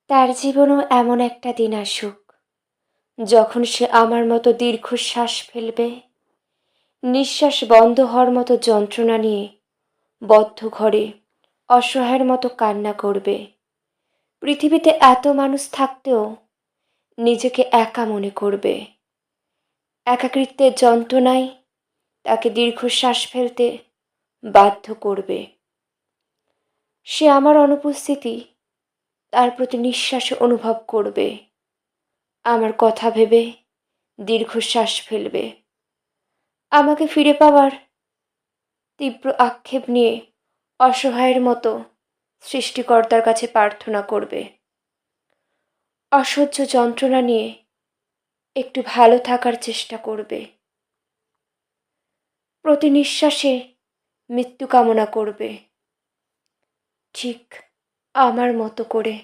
তার জীবনেও এমন একটা দিন আসুক যখন সে আমার মতো দীর্ঘশ্বাস ফেলবে, নিঃশ্বাস বন্ধ হওয়ার মতো যন্ত্রণা নিয়ে বদ্ধ ঘরে অসহায়ের মতো কান্না করবে। পৃথিবীতে এত মানুষ থাকতেও নিজেকে একা মনে করবে। একাকিত্বের যন্ত্রণায় তাকে দীর্ঘশ্বাস ফেলতে বাধ্য করবে। সে আমার অনুপস্থিতি তার প্রতি নিঃশ্বাসে অনুভব করবে। আমার কথা ভেবে দীর্ঘশ্বাস ফেলবে। আমাকে ফিরে পাওয়ার তীব্র আক্ষেপ নিয়ে অসহায়ের মতো সৃষ্টিকর্তার কাছে প্রার্থনা করবে। অসহ্য যন্ত্রণা নিয়ে একটু ভালো থাকার চেষ্টা করবে। প্রতি নিঃশ্বাসে মৃত্যু কামনা করবে, ঠিক আমার মতো করে।